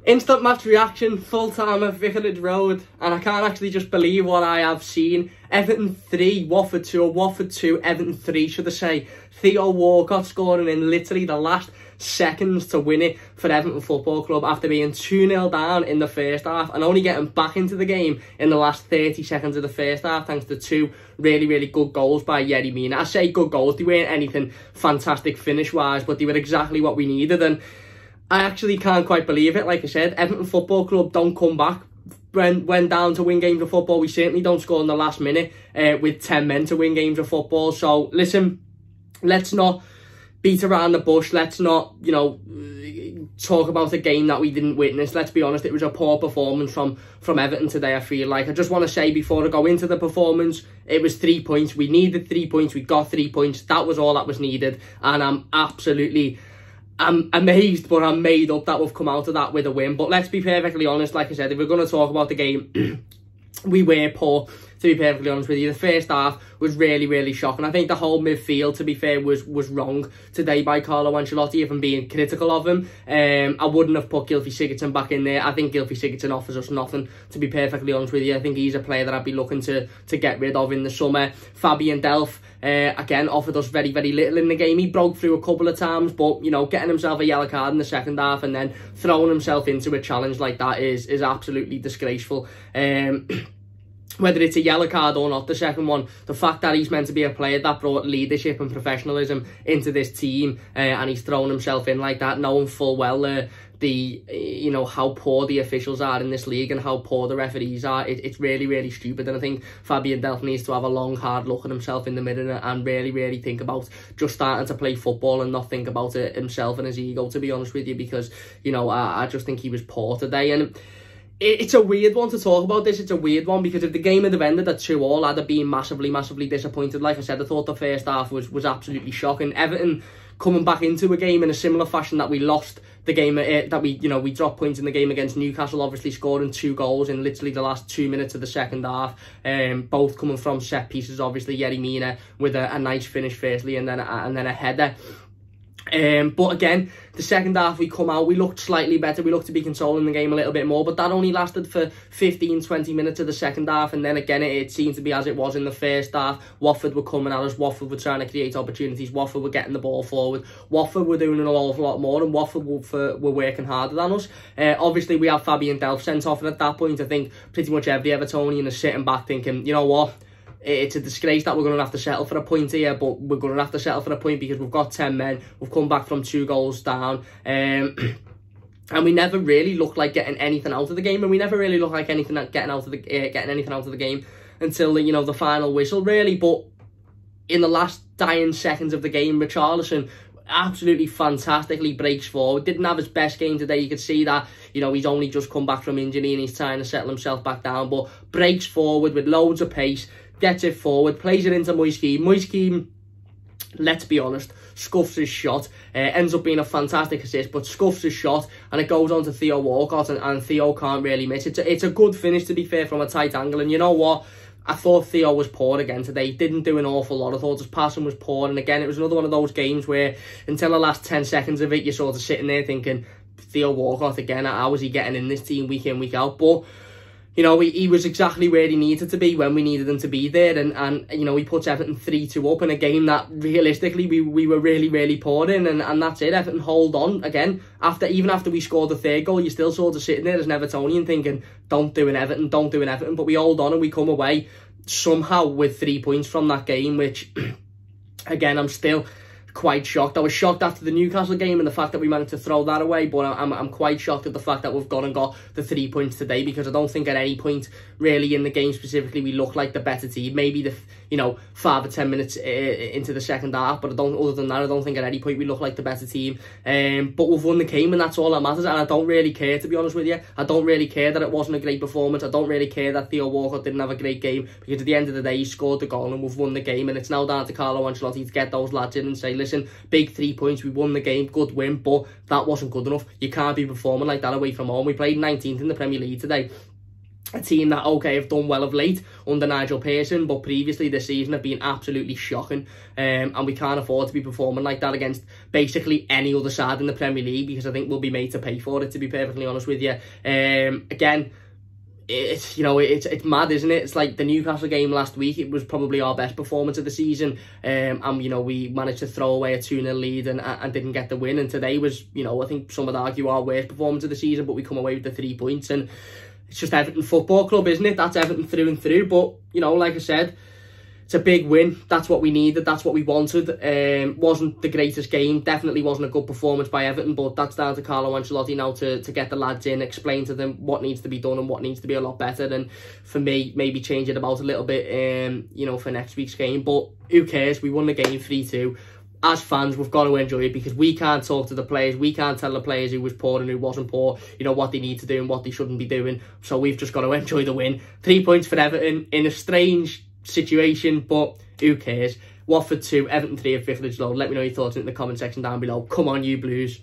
Instant match reaction, full time at Vicarage Road, and I can't actually just believe what I have seen. Everton 3, Watford 2, or Watford 2, Everton 3 should I say. Theo Walcott scoring in literally the last seconds to win it for Everton Football Club after being 2-0 down in the first half and only getting back into the game in the last 30 seconds of the first half thanks to two really good goals by Yerry Mina. I say good goals, they weren't anything fantastic finish wise, but they were exactly what we needed, and I actually can't quite believe it. Like I said, Everton Football Club don't come back when down to win games of football. We certainly don't score in the last minute with 10 men to win games of football. So listen, let's not beat around the bush. Let's not, you know, talk about a game that we didn't witness. Let's be honest, it was a poor performance from Everton today, I feel like. I just want to say before I go into the performance, it was 3 points. We needed 3 points. We got 3 points. That was all that was needed. And I'm amazed, but I'm made up that we've come out of that with a win. But let's be perfectly honest, like I said, if we're going to talk about the game, we were poor, to be perfectly honest with you. The first half was really shocking. I think the whole midfield, to be fair, was wrong today by Carlo Ancelotti, if I'm being critical of him. I wouldn't have put Gylfi Sigurdsson back in there. I think Gylfi Sigurdsson offers us nothing, to be perfectly honest with you. I think he's a player that I'd be looking to get rid of in the summer. Fabian Delph, again, offered us very little in the game. He broke through a couple of times, but, you know, getting himself a yellow card in the second half and then throwing himself into a challenge like that is absolutely disgraceful. Whether it's a yellow card or not, the second one, the fact that he's meant to be a player that brought leadership and professionalism into this team, and he's thrown himself in like that, knowing full well you know, how poor the officials are in this league and how poor the referees are. It's really stupid, and I think Fabian Delph needs to have a long hard look at himself in the mirror and really think about just starting to play football and not think about it himself and his ego, to be honest with you, because, you know, I just think he was poor today. And it's a weird one to talk about this. It's a weird one because if the game had ended at 2-2, I'd have been massively disappointed. Like I said, I thought the first half was absolutely shocking. Everton coming back into a game in a similar fashion that we lost the game, that we dropped points in the game against Newcastle, obviously scoring 2 goals in literally the last 2 minutes of the second half, both coming from set pieces. Obviously Yerry Mina with a nice finish firstly, and then a header. But again, the second half we come out, we looked slightly better, we looked to be controlling the game a little bit more, but that only lasted for 15-20 minutes of the second half, and then again it seemed to be as it was in the first half. Watford were coming at us, Watford were trying to create opportunities, Watford were getting the ball forward, Watford were doing an awful lot more, and Watford were working harder than us. Obviously we have Fabian Delph sent off, and at that point I think pretty much every Evertonian is sitting back thinking, you know what, it's a disgrace that we're going to have to settle for a point here, but we're going to have to settle for a point because we've got 10 men, we've come back from 2 goals down, and we never really looked like getting anything out of the game, and we never really looked like getting anything out of the game until, you know, the final whistle, really. But in the last dying seconds of the game, Richarlison absolutely fantastically breaks forward. Didn't have his best game today. You could see that, you know, he's only just come back from injury and he's trying to settle himself back down, but breaks forward with loads of pace, gets it forward, plays it into Moiskeem. Moiskeem, let's be honest, scuffs his shot. Ends up being a fantastic assist, but scuffs his shot, and it goes on to Theo Walcott, and Theo can't really miss. It's a good finish, to be fair, from a tight angle. And you know what? I thought Theo was poor again today. He didn't do an awful lot. I thought his passing was poor. And again, it was another one of those games where until the last 10 seconds of it, you're sort of sitting there thinking, Theo Walcott again, how was he getting in this team week in, week out? But, you know, he was exactly where he needed to be when we needed him to be there. And you know, he puts Everton 3-2 up in a game that realistically we were really poor in. And that's it. Everton hold on again. Even after we scored the 3rd goal, you're still sort of sitting there as an Evertonian thinking, don't do an Everton. But we hold on and we come away somehow with 3 points from that game, which, again, I'm still quite shocked. I was shocked after the Newcastle game and the fact that we managed to throw that away, but I'm quite shocked at the fact that we've gone and got the 3 points today, because I don't think at any point really in the game specifically we looked like the better team. Maybe the 5 or 10 minutes into the second half, but other than that I don't think at any point we look like the better team. But we've won the game, and that's all that matters. And I don't really care, to be honest with you. I don't really care that it wasn't a great performance. I don't really care that Theo Walcott didn't have a great game, because at the end of the day he scored the goal and we've won the game, and it's now down to Carlo Ancelotti to get those lads in and say, listen, big 3 points, we won the game, good win, but that wasn't good enough. You can't be performing like that away from home. We played 19th in the Premier League today. a team that, okay, have done well of late under Nigel Pearson, but previously this season have been absolutely shocking. And we can't afford to be performing like that against basically any other side in the Premier League, because I think we'll be made to pay for it, to be perfectly honest with you. Again, it's, you know, it's mad, isn't it? It's like the Newcastle game last week, it was probably our best performance of the season, and you know, we managed to throw away a 2-0 lead and didn't get the win. And today was, you know, I think some would argue our worst performance of the season, but we come away with the 3 points. And it's just Everton Football Club, isn't it? That's Everton through and through. But, you know, like I said, it's a big win. That's what we needed. That's what we wanted. Wasn't the greatest game. Definitely wasn't a good performance by Everton. But that's down to Carlo Ancelotti now to get the lads in, explain to them what needs to be done and what needs to be a lot better. And for me, maybe change it about a little bit, you know, for next week's game. But who cares? We won the game 3-2. As fans, we've got to enjoy it, because we can't talk to the players. We can't tell the players who was poor and who wasn't poor, you know, what they need to do and what they shouldn't be doing. So we've just got to enjoy the win. 3 points for Everton in a strange situation, but who cares? Watford 2, Everton 3 at Vicarage Road. Let me know your thoughts in the comment section down below. Come on, you Blues.